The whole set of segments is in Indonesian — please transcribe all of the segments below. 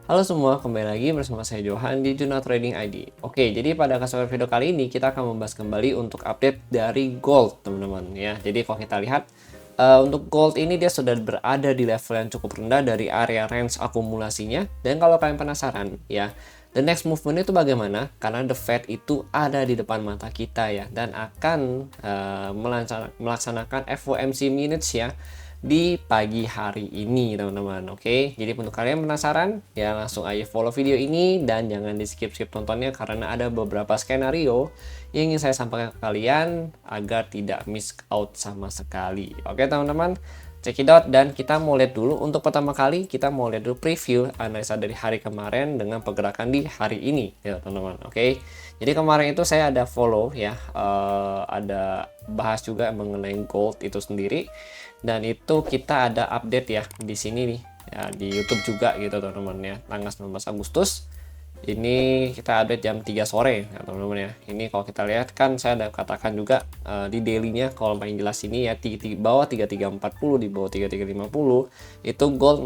Halo semua, kembali lagi bersama saya Johan di Juna Trading ID. Oke, jadi pada kesempatan video kali ini kita akan membahas kembali untuk update dari gold, teman-teman ya. Jadi kalau kita lihat untuk gold ini dia sudah berada di level yang cukup rendah dari area range akumulasinya. Dan kalau kalian penasaran ya, the next movement itu bagaimana? Karena the Fed itu ada di depan mata kita ya, dan akan melaksanakan FOMC minutes ya di pagi hari ini, teman-teman. Oke, jadi untuk kalian penasaran ya, langsung aja follow video ini dan jangan di skip nontonnya, karena ada beberapa skenario yang ingin saya sampaikan ke kalian agar tidak miss out sama sekali. Oke teman-teman, check it out. Dan kita mau lihat dulu, untuk pertama kali kita mau lihat dulu preview analisa dari hari kemarin dengan pergerakan di hari ini ya teman-teman. Oke, jadi kemarin itu saya ada follow ya, ada bahas juga mengenai gold itu sendiri, dan itu kita ada update ya di sini nih ya, di YouTube juga gitu teman-teman ya, tanggal 19 Agustus ini kita update jam 3 sore ya teman-teman ya. Ini kalau kita lihat kan saya ada katakan juga di dailynya, kalau paling jelas ini ya, di bawah 3340, di bawah 3350 itu gold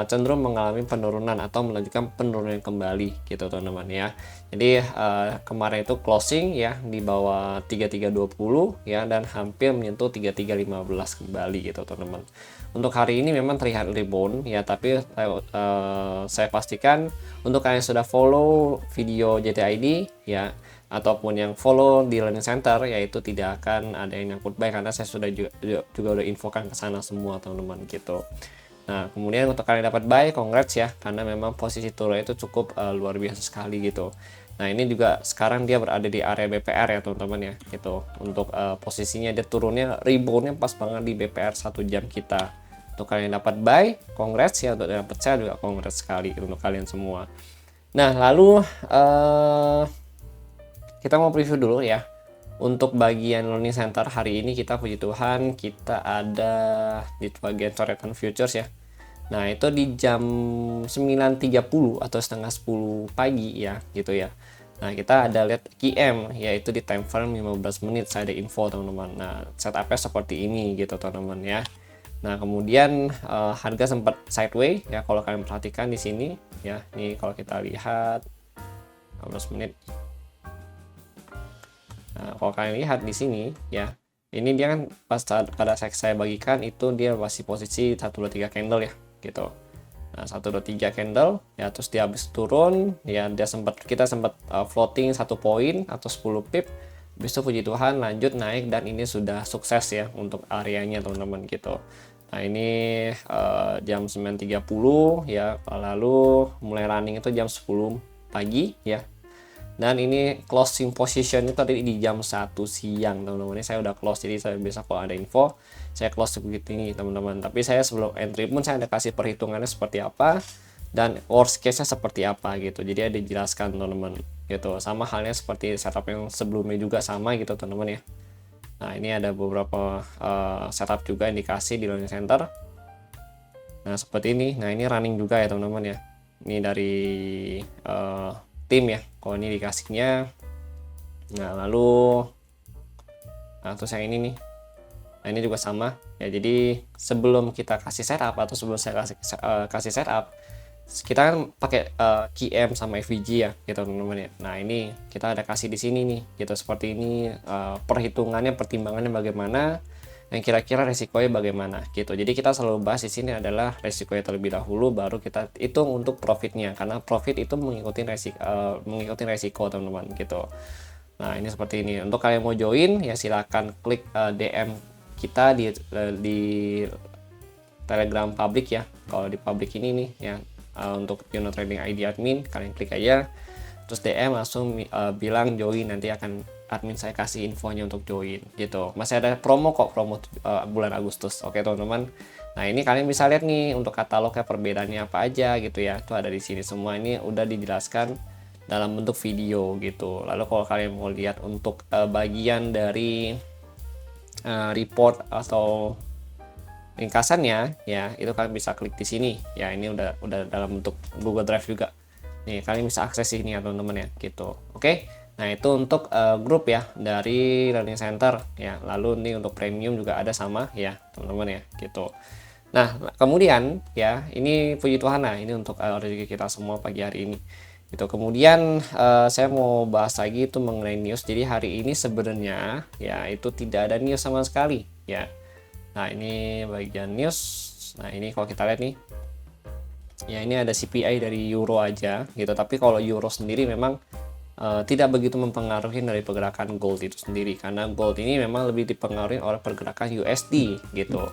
cenderung mengalami penurunan atau melanjutkan penurunan kembali gitu teman-teman ya. Jadi kemarin itu closing ya di bawah 3320 ya, dan hampir menyentuh 3315 kembali gitu teman-teman. Untuk hari ini memang terlihat rebound ya, tapi saya pastikan untuk kalian yang sudah follow video JTID ya, ataupun yang follow di learning center, yaitu tidak akan ada yang nyangkut buy, karena saya sudah juga udah infokan ke sana semua teman-teman gitu. Nah, kemudian untuk kalian dapat buy, congrats ya, karena memang posisi turun itu cukup luar biasa sekali gitu. Nah, ini juga sekarang dia berada di area BPR ya teman-teman ya gitu. Untuk posisinya dia turunnya reboundnya pas banget di BPR 1 jam kita. Untuk kalian dapat buy, congrats ya. Untuk dapat sell juga congrats sekali untuk kalian semua. Nah, lalu kita mau preview dulu ya. Untuk bagian learning center hari ini kita, puji Tuhan, kita ada di bagian coretan futures ya. Nah, itu di jam 9.30 atau setengah 10 pagi ya gitu ya. Nah, kita ada lihat QM yaitu di time frame 15 menit, saya ada info teman-teman. Nah, setupnya seperti ini gitu teman-teman ya. Nah, kemudian harga sempat sideways ya, kalau kalian perhatikan di sini ya. Ini kalau kita lihat 15 menit. Nah, kalau kalian lihat di sini ya, ini dia kan pas pada saya bagikan itu dia masih posisi 1 2 3 candle ya gitu. Nah, 1 2 3 candle ya, terus dia habis turun ya, kita sempat floating 1 poin atau 10 pip. Habis itu puji Tuhan lanjut naik, dan ini sudah sukses ya untuk areanya teman-teman gitu. Nah, ini jam 9.30 ya, lalu mulai running itu jam 10 pagi ya. Dan ini closing position itu tadi di jam 1 siang teman-teman. Ini saya udah close, jadi saya biasa kalau ada info saya close begitu ini teman-teman. Tapi saya sebelum entry pun saya ada kasih perhitungannya seperti apa dan worst case-nya seperti apa gitu. Jadi ada dijelaskan teman-teman gitu. Sama halnya seperti setup yang sebelumnya juga sama gitu teman-teman ya. Nah, ini ada beberapa setup juga indikasi di learning center. Nah, seperti ini. Nah, ini running juga ya teman-teman ya. Ini dari tim ya. Kalau ini dikasihnya. Nah, lalu terus yang ini nih. Nah, ini juga sama ya. Jadi sebelum kita kasih setup atau sebelum saya kasih setup, kita kan pakai QM sama FVG ya gitu teman-teman ya. Nah, ini kita ada kasih di sini nih gitu, seperti ini perhitungannya, pertimbangannya bagaimana, yang kira-kira resikonya bagaimana gitu. Jadi kita selalu bahas di sini adalah resikonya terlebih dahulu, baru kita hitung untuk profitnya, karena profit itu mengikuti resiko teman-teman gitu. Nah, ini seperti ini. Untuk kalian mau join ya silakan klik DM kita di Telegram public ya. Kalau di public ini nih ya, untuk Juna Trading ID admin, kalian klik aja terus DM langsung bilang join, nanti akan admin saya kasih infonya untuk join gitu. Masih ada promo kok, promo bulan Agustus. Oke teman-teman. Nah, ini kalian bisa lihat nih untuk katalognya perbedaannya apa aja gitu ya. Itu ada di sini semua, ini udah dijelaskan dalam bentuk video gitu. Lalu kalau kalian mau lihat untuk bagian dari report atau ringkasannya ya, itu kalian bisa klik di sini ya. Ini udah dalam bentuk Google Drive juga nih, kalian bisa akses ini ya teman-teman ya gitu. Oke, nah itu untuk grup ya dari learning center ya. Lalu ini untuk premium juga ada sama ya teman-teman ya gitu. Nah, kemudian ya, ini puji Tuhan, nah ini untuk rezeki kita semua pagi hari ini. Itu kemudian saya mau bahas lagi itu mengenai news. Jadi hari ini sebenarnya ya itu tidak ada news sama sekali ya. Nah, ini bagian news. Nah, ini kalau kita lihat nih, ya ini ada CPI dari euro aja gitu. Tapi kalau euro sendiri memang tidak begitu mempengaruhi dari pergerakan gold itu sendiri, karena gold ini memang lebih dipengaruhi oleh pergerakan USD gitu.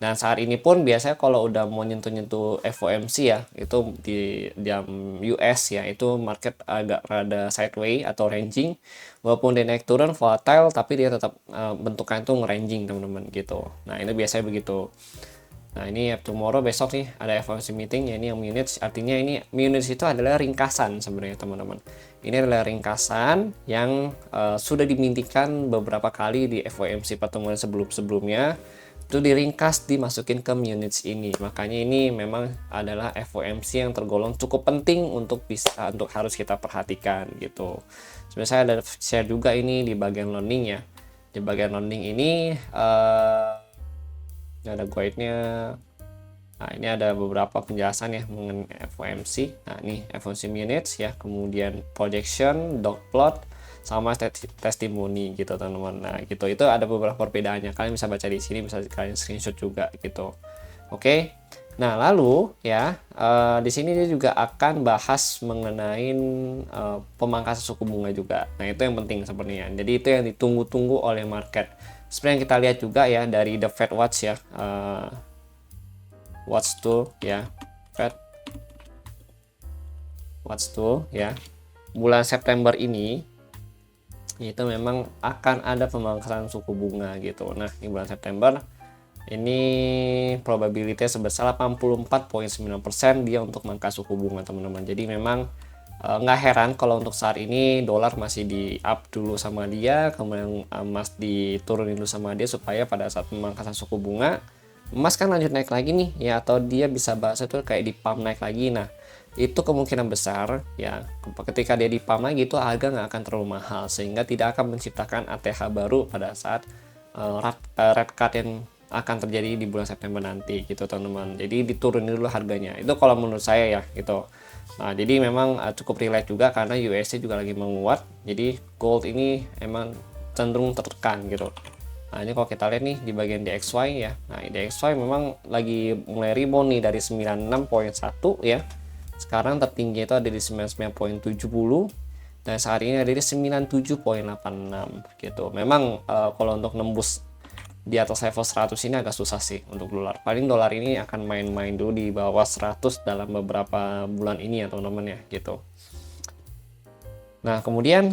Dan saat ini pun biasanya kalau udah mau nyentuh-nyentuh FOMC ya, itu di jam US ya, itu market agak rada sideways atau ranging, walaupun dia naik turun volatile, tapi dia tetap bentuknya itu nge-ranging teman-teman gitu. Nah, ini biasanya begitu. Nah, ini tomorrow, besok nih ada FOMC meeting ya, ini yang minutes, artinya ini minutes itu adalah ringkasan sebenarnya teman-teman. Ini adalah ringkasan yang sudah dimintikan beberapa kali di FOMC pertemuan sebelum-sebelumnya, itu diringkas dimasukin ke minutes ini. Makanya ini memang adalah FOMC yang tergolong cukup penting untuk harus kita perhatikan gitu. Sebenarnya saya ada share juga ini di bagian learning ya. Di bagian learning ini ada guide-nya. Nah, ini ada beberapa penjelasan ya mengenai FOMC. Nah, ini FOMC minutes ya, kemudian projection, dot plot, sama testimoni gitu teman-teman. Nah, gitu itu ada beberapa perbedaannya. Kalian bisa baca di sini, bisa kalian screenshot juga gitu. Oke. Nah, lalu ya di sini dia juga akan bahas mengenai pemangkasan suku bunga juga. Nah, itu yang penting sebenarnya. Jadi itu yang ditunggu-tunggu oleh market. Seperti yang kita lihat juga ya dari The Fed Watch ya. Watch tool ya, Fed Watch tool ya, bulan September ini itu memang akan ada pemangkasan suku bunga gitu. Nah, di bulan September ini probabilitas sebesar 84,9% dia untuk mangkas suku bunga teman-teman. Jadi memang nggak heran kalau untuk saat ini dolar masih di up dulu sama dia, kemudian emas diturunin dulu sama dia, supaya pada saat pemangkasan suku bunga emas kan lanjut naik lagi nih ya, atau dia bisa bahasa itu kayak di pump naik lagi. Nah, itu kemungkinan besar ya, ketika dia di pump lagi itu harga nggak akan terlalu mahal, sehingga tidak akan menciptakan ATH baru pada saat rate cut yang akan terjadi di bulan September nanti gitu teman-teman. Jadi diturunin dulu harganya, itu kalau menurut saya ya gitu. Nah, jadi memang cukup relate juga karena USD juga lagi menguat, jadi gold ini emang cenderung tertekan gitu. Nah, ini kalau kita lihat nih di bagian DXY ya. Nah, DXY memang lagi mulai rebound nih dari 96,1 ya. Sekarang tertinggi itu ada di 99,70 dan saat ini ada di 97,86 gitu. Memang kalau untuk nembus di atas level 100 ini agak susah sih untuk dolar. Paling dolar ini akan main-main dulu di bawah 100 dalam beberapa bulan ini ya teman-teman ya gitu. Nah, kemudian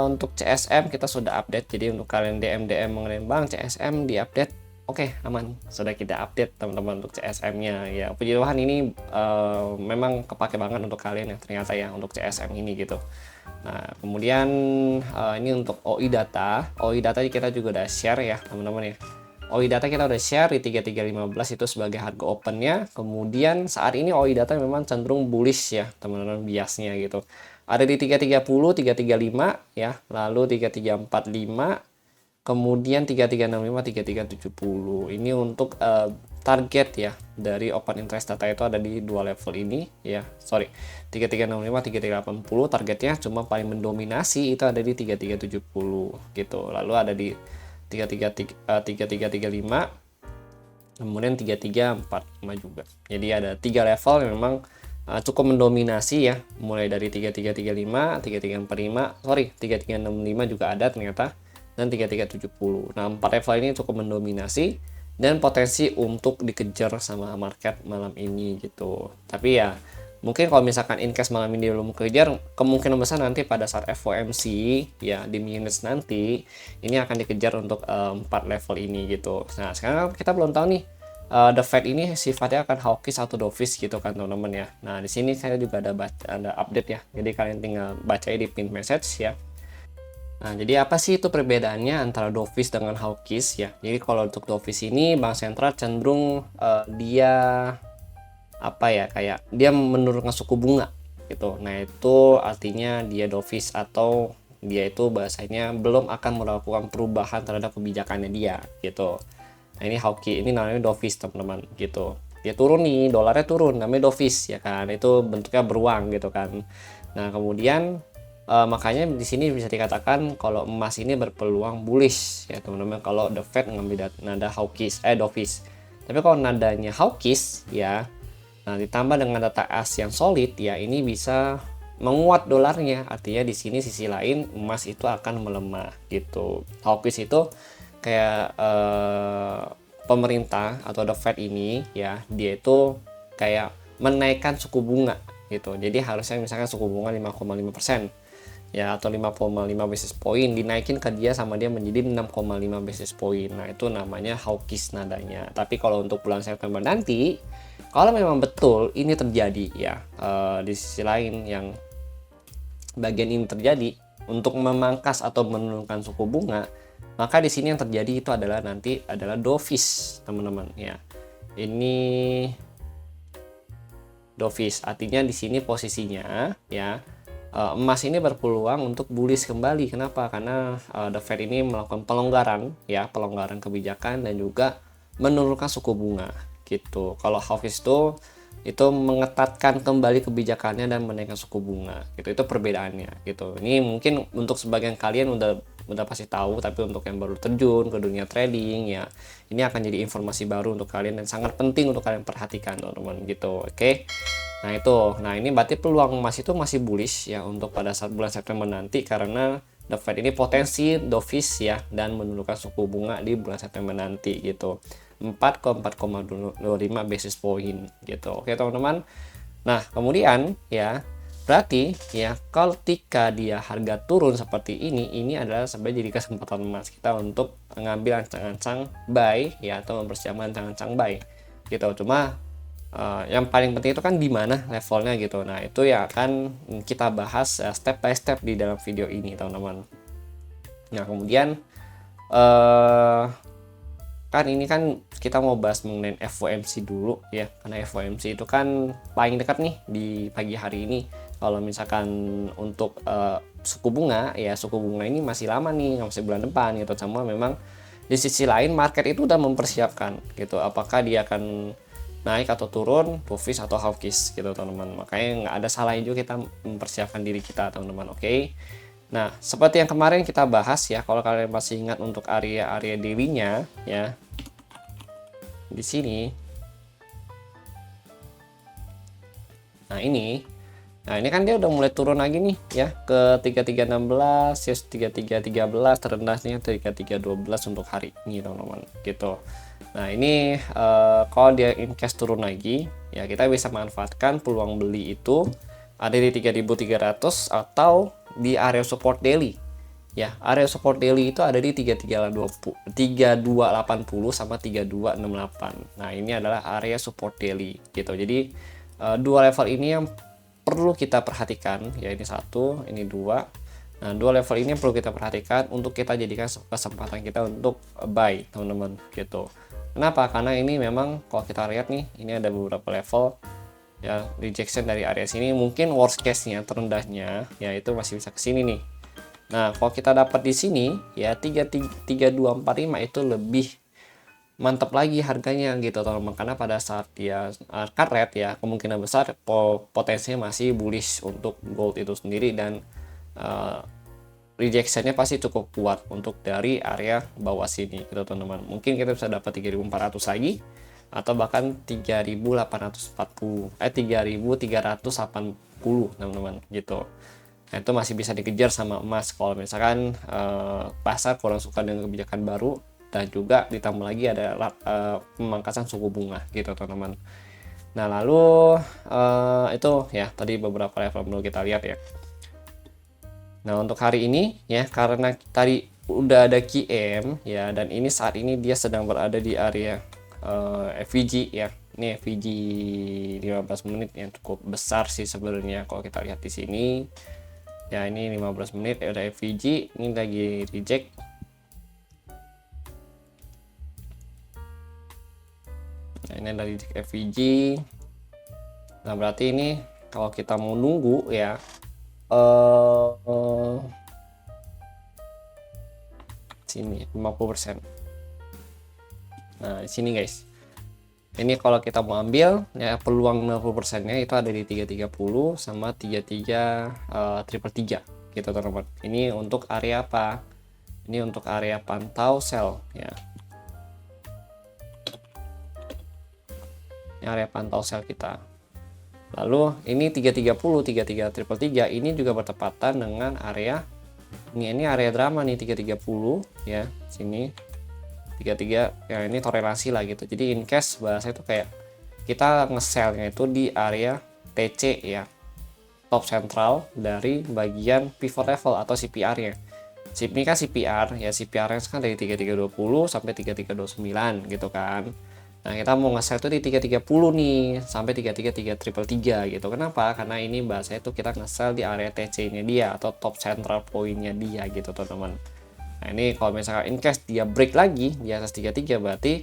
untuk CSM kita sudah update. Jadi untuk kalian DM mengenai Bang CSM diupdate, oke, aman, sudah kita update teman-teman untuk CSM-nya ya. Puji Tuhan ini memang kepake banget untuk kalian ya ternyata ya untuk CSM ini gitu. Nah, kemudian ini untuk OI data kita juga udah share ya teman-teman ya. OI data kita udah share di 3315 itu sebagai harga opennya. Kemudian saat ini OI data memang cenderung bullish ya teman-teman, biasnya gitu. Ada di 3310, 335 ya, lalu 3345, kemudian 3365, 3370. Ini untuk target ya dari open interest data itu ada di dua level ini ya. Sorry, 3365, 3380 targetnya, cuma paling mendominasi itu ada di 3370 gitu. Lalu ada di 3335, kemudian 3345 juga. Jadi ada tiga level yang memang cukup mendominasi ya, mulai dari 3335, 3345, sorry 3365 juga ada ternyata, dan 3370. Nah, 4 level ini cukup mendominasi dan potensi untuk dikejar sama market malam ini gitu. Tapi ya mungkin kalau misalkan in case malam ini belum kejar, kemungkinan besar nanti pada saat FOMC ya di minutes nanti ini akan dikejar untuk 4 level ini gitu. Nah, sekarang kita belum tahu nih The Fed ini sifatnya akan hawkish atau dovish gitu kan teman-teman ya. Nah, di sini saya juga ada update ya. Jadi kalian tinggal baca di pin message ya. Nah, jadi apa sih itu perbedaannya antara dovish dengan hawkish ya? Jadi kalau untuk dovish ini bank sentral cenderung dia apa ya, kayak dia menurunkan suku bunga gitu. Nah, itu artinya dia dovish, atau dia itu bahasanya belum akan melakukan perubahan terhadap kebijakannya dia gitu. Nah, ini hawkish, ini namanya dovish teman-teman gitu. Dia turun nih, dolarnya turun, namanya dovish ya kan. Itu bentuknya beruang gitu kan. Nah, kemudian makanya di sini bisa dikatakan kalau emas ini berpeluang bullish ya teman-teman, kalau the Fed ngambil nada hawkish dovish. Tapi kalau nadanya hawkish ya, nah ditambah dengan data as yang solid ya, ini bisa menguat dolarnya. Artinya di sini sisi lain emas itu akan melemah gitu. Hawkish itu kayak pemerintah atau the Fed ini ya, dia itu kayak menaikkan suku bunga gitu. Jadi harusnya misalkan suku bunga 5,5% ya, atau 5,5 basis point, dinaikin ke dia sama dia menjadi 6,5 basis point. Nah, itu namanya hawkish nadanya. Tapi kalau untuk bulan September nanti, kalau memang betul ini terjadi ya, di sisi lain yang bagian ini terjadi untuk memangkas atau menurunkan suku bunga, maka di sini yang terjadi itu adalah nanti adalah dovish teman-teman ya. Ini dovish artinya di sini posisinya ya, emas ini berpeluang untuk bullish kembali. Kenapa? Karena the Fed ini melakukan pelonggaran ya, pelonggaran kebijakan dan juga menurunkan suku bunga gitu. Kalau hawkish itu mengetatkan kembali kebijakannya dan menaikkan suku bunga gitu. Itu perbedaannya gitu. Ini mungkin untuk sebagian kalian udah pasti tahu, tapi untuk yang baru terjun ke dunia trading ya, ini akan jadi informasi baru untuk kalian dan sangat penting untuk kalian perhatikan teman-teman gitu. Oke. Nah itu, nah ini berarti peluang emas itu masih bullish ya untuk pada saat bulan September nanti, karena the Fed ini potensi dovish ya dan menurunkan suku bunga di bulan September nanti gitu. 4 ke 4,25 basis point gitu. Oke teman-teman. Nah kemudian ya, berarti ya ketika dia harga turun seperti ini adalah sebenarnya jadi kesempatan emas kita untuk mengambil ancang-ancang buy ya, atau mempersiapkan ancang-ancang buy gitu. Cuma yang paling penting itu kan di mana levelnya gitu. Nah itu ya akan kita bahas step by step di dalam video ini teman-teman. Nah kemudian kan ini kan kita mau bahas mengenai FOMC dulu ya, karena FOMC itu kan paling dekat nih di pagi hari ini. Kalau misalkan untuk suku bunga ya, suku bunga ini masih lama nih, masih bulan depan gitu. Sama memang di sisi lain market itu udah mempersiapkan gitu, apakah dia akan naik atau turun, dovish atau hawkish gitu teman-teman. Makanya nggak ada salahnya juga kita mempersiapkan diri kita teman-teman. Oke. Nah seperti yang kemarin kita bahas ya, kalau kalian masih ingat untuk area-area daily-nya ya, di sini. Nah ini kan dia udah mulai turun lagi nih ya ke 3316 ya, 3313, terendahnya 3312 untuk hari ini teman-teman gitu. Nah ini kalau dia in case turun lagi ya, kita bisa manfaatkan peluang beli itu ada di 3300 atau di area support daily ya. Area support daily itu ada di 3280 sama 3268. Nah ini adalah area support daily gitu. Jadi dua level ini yang perlu kita perhatikan ya, ini satu, ini dua. Nah dua level ini yang perlu kita perhatikan untuk kita jadikan kesempatan kita untuk buy teman-teman gitu. Kenapa? Karena ini memang kalau kita lihat nih, ini ada beberapa level ya rejection dari area sini. Mungkin worst case nya terendahnya ya itu masih bisa ke sini nih. Nah kalau kita dapat di sini ya 3245 itu lebih mantap lagi harganya gitu teman-teman, karena pada saat dia cut rate ya, kemungkinan besar potensinya masih bullish untuk gold itu sendiri, dan rejectionnya pasti cukup kuat untuk dari area bawah sini gitu teman-teman. Mungkin kita bisa dapat 3400 lagi atau bahkan 3840 3380 teman-teman gitu. Nah itu masih bisa dikejar sama emas kalau misalkan pasar kurang suka dengan kebijakan baru, dan juga ditambah lagi ada pemangkasan suku bunga gitu teman-teman. Nah lalu itu ya tadi beberapa level perlu kita lihat ya. Nah untuk hari ini ya, karena tadi udah ada QM ya, dan ini saat ini dia sedang berada di area FVG ya. Ini FVG 15 menit yang cukup besar sih sebenarnya kalau kita lihat di sini. Ya ini 15 menit ya udah FVG, ini lagi reject. Nah ini dari FVG. Nah berarti ini kalau kita mau nunggu ya sini 50%. Nah, di sini guys. Ini kalau kita mau ambil ya peluang 60%-nya itu ada di 330 sama 33 triple 3 gitu teman-teman. Ini untuk area apa? Ini untuk area pantau sell ya. Ini area pantau sell kita. Lalu ini 330, 33 triple 3 ini juga bertepatan dengan area ini area drama nih 330 ya. Sini 33 ya, ini korelasi lah gitu. Jadi in case bahasa itu kayak kita nge-sell-nya itu di area TC ya, top sentral dari bagian pivot level atau CPR-nya. Ini kan CPR ya, CPR-nya kan dari 3320 sampai 3329 gitu kan. Nah, kita mau nge-sell itu di 330 nih sampai 333 gitu. Kenapa? Karena ini bahasa itu kita nge-sell di area TC-nya dia atau top central point-nya dia gitu teman-teman. Nah, ini kalau misalkan in case dia break lagi di atas 33 berarti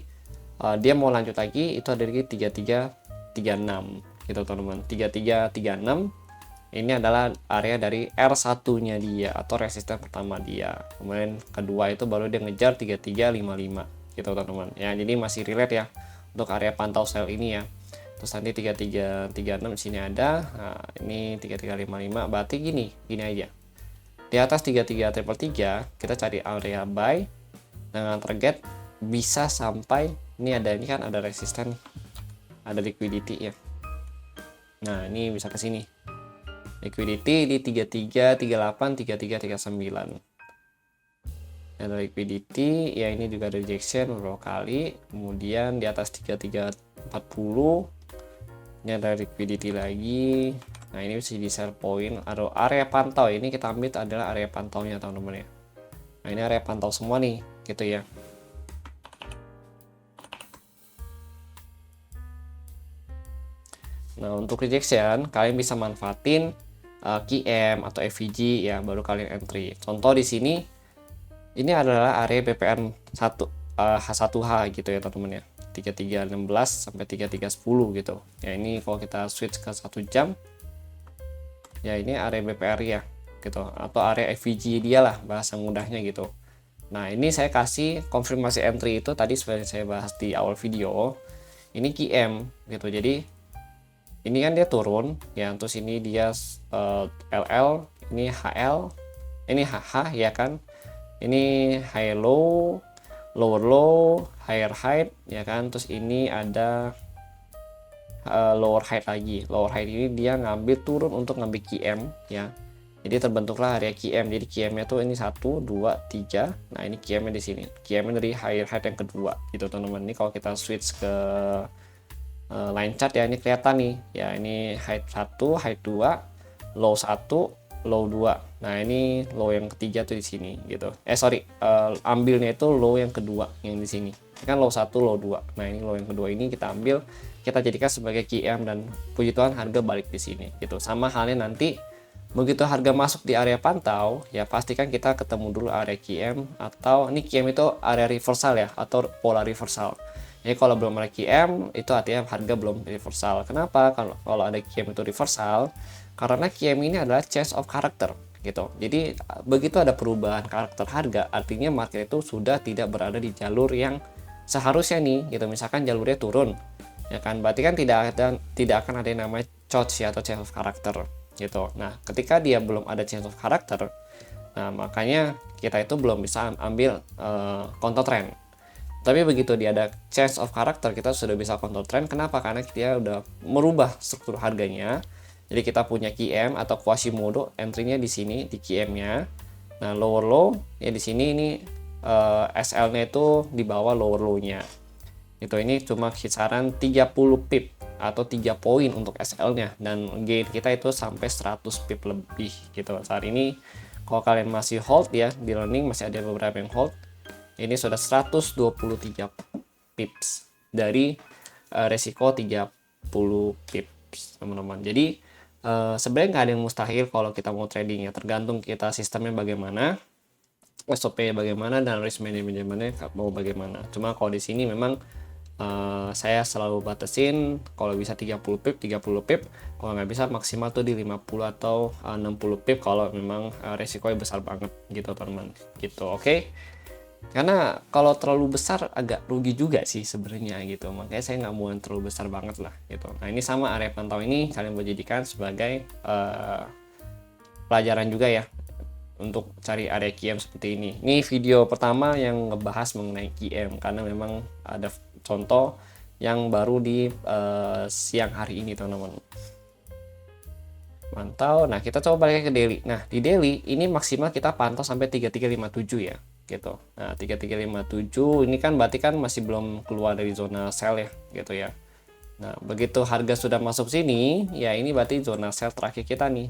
dia mau lanjut lagi itu ada di 3336 gitu teman-teman. 3336 ini adalah area dari R1-nya dia atau resisten pertama dia. Kemudian kedua itu baru dia ngejar 3355 gitu teman-teman. Ya, jadi masih relate ya untuk area pantau sell ini ya. Terus nanti 3336 di sini ada. Nah, ini 3355 berarti gini aja. Di atas 33 kita cari area buy dengan target bisa sampai ini kan ada resisten, ada liquidity ya. Nah, ini bisa ke sini. Liquidity di 33, 38, 33, 39. Ada liquidity ya, ini juga ada rejection beberapa kali. Kemudian di atas 33, 40 ini ada liquidity lagi. Nah, ini bisa di sell point atau area pantau. Ini kita ambil adalah area pantaunya teman-teman ya. Nah, ini area pantau semua nih gitu ya. Nah, untuk rejection kalian bisa manfaatin QM atau FVG ya, baru kalian entry. Contoh di sini ini adalah area BPN 1 H1H gitu ya teman-teman ya. 3316 sampai 3310 gitu. Ya, ini kalau kita switch ke 1 jam ya, ini area BPR ya gitu, atau area FVG dia lah bahasa mudahnya gitu. Nah, ini saya kasih konfirmasi entry itu tadi seperti saya bahas di awal video. Ini QM gitu, jadi ini kan dia turun ya, terus ini dia LL, ini HL, ini HH ya kan, ini high low, lower low, higher high ya kan, terus ini ada lower height lagi. Lower height ini dia ngambil turun untuk ngambil QM ya. Jadi terbentuklah area QM. Jadi QM-nya tuh ini 1 2 3. Nah, ini QM-nya di sini. QM-nya dari higher height yang kedua gitu teman-teman. Ini kalau kita switch ke line chart ya, ini kelihatan nih. Ya, ini height 1, height 2, low 1, low 2. Nah, ini low yang ketiga tuh di sini gitu. Ambilnya itu low yang kedua yang di sini. Ini kan low 1, low 2. Nah, ini low yang kedua ini kita ambil, kita jadikan sebagai QM dan puji Tuhan harga balik di sini gitu. Sama halnya nanti begitu harga masuk di area pantau ya, pastikan kita ketemu dulu area QM, atau ini QM itu area reversal ya, atau pola reversal. Jadi kalau belum ada QM itu artinya harga belum reversal. Kenapa? Kalau ada QM itu reversal, karena QM ini adalah change of character gitu. Jadi begitu ada perubahan karakter harga, artinya market itu sudah tidak berada di jalur yang seharusnya nih gitu. Misalkan jalurnya turun ya kan, berarti kan tidak akan ada yang namanya COTS ya, atau change of character gitu. Nah, ketika dia belum ada change of character, nah makanya kita itu belum bisa ambil counter trend. Tapi begitu dia ada change of character, kita sudah bisa counter trend. Kenapa? Karena dia udah merubah struktur harganya. Jadi kita punya QM atau Quasimodo, entry-nya di sini di QM-nya. Nah, lower low ya di sini, ini SL-nya itu di bawah lower low-nya. Itu ini cuma kisaran 30 pip atau 3 poin untuk SL-nya, dan gain kita itu sampai 100 pip lebih gitu. Saat ini kalau kalian masih hold ya, di learning masih ada beberapa yang hold. Ini sudah 123 pips dari resiko 30 pips teman-teman. Jadi sebenarnya nggak ada yang mustahil kalau kita mau trading ya, tergantung kita sistemnya bagaimana, SOP bagaimana, dan risk manajemennya mau bagaimana. Cuma kalau di sini memang saya selalu batasin kalau bisa 30 pip, kalau nggak bisa maksimal tuh di 50 atau 60 pip kalau memang resikonya besar banget gitu teman-teman gitu. Oke. Karena kalau terlalu besar agak rugi juga sih sebenarnya gitu. Makanya saya nggak mau yang terlalu besar banget lah gitu. Nah ini sama area pantau ini kalian boleh jadikan sebagai pelajaran juga ya untuk cari area QM seperti ini. Ini video pertama yang ngebahas mengenai QM karena memang ada contoh yang baru di siang hari ini teman-teman. Mantau. Nah kita coba balik ke daily. Nah di daily ini maksimal kita pantau sampai 3357 ya gitu. Nah 3357 ini kan berarti kan masih belum keluar dari zona sell ya gitu ya. Nah begitu harga sudah masuk sini ya ini berarti zona sell terakhir kita nih.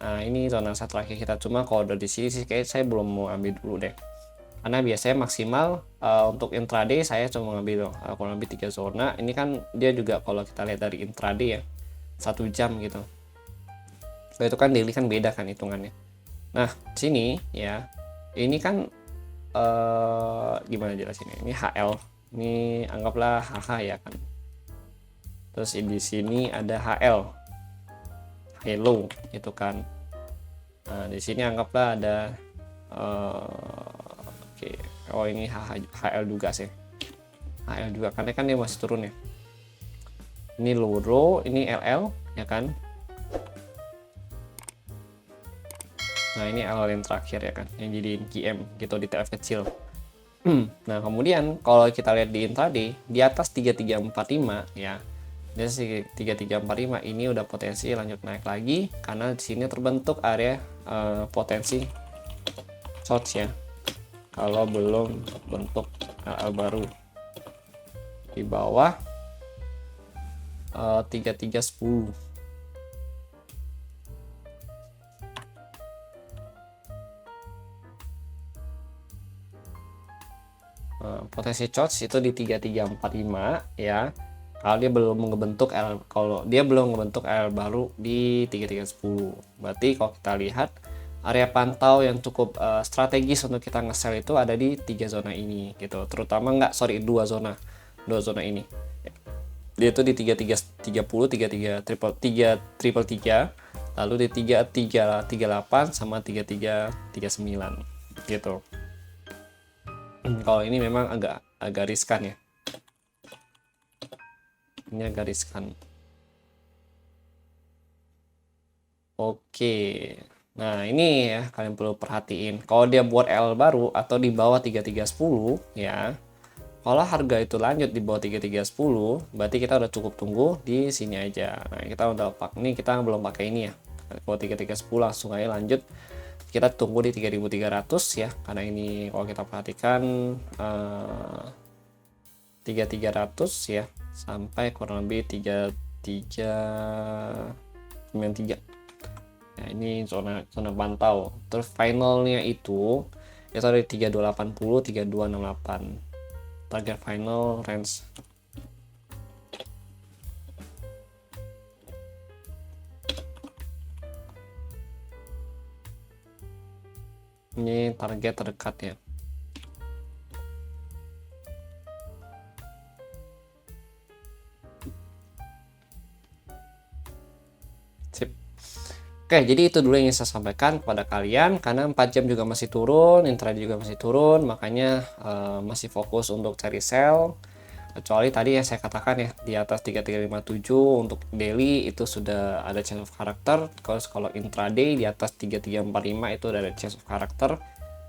Nah ini zona sell terakhir kita, cuma kalau udah di sini sih kayak saya belum mau ambil dulu deh karena biasanya maksimal untuk intraday saya cuma ngambil kurang lebih 3 zona. Ini kan dia juga kalau kita lihat dari intraday ya 1 jam gitu. Nah, itu kan daily kan beda kan hitungannya. Nah sini ya ini kan gimana jelasinnya, ini HL, ini anggaplah HH ya kan, terus di sini ada HL, hello gitu kan. Nah di sini anggaplah ada oke. Oh ini HL juga sih, HL juga karena kan dia masih turun ya. Ini low row, ini LL ya kan. Nah ini LL yang terakhir ya kan, yang jadi QM gitu di TF kecil. Nah kemudian kalau kita lihat di intraday di atas 3345 ya, dan 3345 ini udah potensi lanjut naik lagi karena di sini terbentuk area potensi shorts ya. Kalau belum bentuk LL baru di bawah 3310. Potensi shorts itu di 3345 ya. Kalau dia belum ngebentuk L, kalau dia belum ngebentuk L baru di 3310. Berarti kalau kita lihat area pantau yang cukup strategis untuk kita nge-sell itu ada di 3 zona ini gitu. Terutama 2 zona. 2 zona ini. Dia itu di 3330, 3333, lalu di 3338 sama 3339 gitu. Kalau ini memang agak riskan ya. Ini agak riskan. Oke. Nah, ini ya kalian perlu perhatiin. Kalau dia buat L baru atau di bawah 3310 ya. Kalau harga itu lanjut di bawah 3310, berarti kita udah cukup tunggu di sini aja. Nah, kita udah ini kita belum pakai ini ya. Kalau 3310 langsung aja lanjut. Kita tunggu di 3300 ya, karena ini kalau kita perhatikan 3300 ya sampai kurang lebih 3393 ya, ini zona pantau. Terus finalnya itu dari 3280 3268 target final range. Ini target terdekat ya. Sip. Oke, jadi itu dulu yang ingin saya sampaikan kepada kalian. Karena 4 jam juga masih turun, intraday juga masih turun, makanya masih fokus untuk cari sell. Kecuali tadi yang saya katakan ya, di atas 3357 untuk daily itu sudah ada change of character. Kalau intraday di atas 3345 itu udah ada change of character.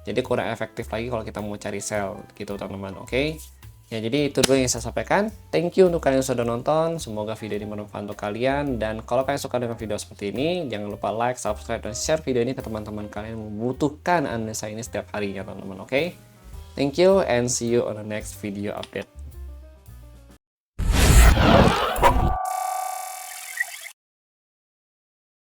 Jadi kurang efektif lagi kalau kita mau cari sell gitu teman-teman. Oke. Ya jadi itu dulu yang saya sampaikan. Thank you untuk kalian yang sudah nonton. Semoga video ini bermanfaat untuk kalian. Dan kalau kalian suka dengan video seperti ini, jangan lupa like, subscribe, dan share video ini ke teman-teman kalian yang membutuhkan analisa ini setiap harinya teman-teman. Oke. Thank you and see you on the next video update.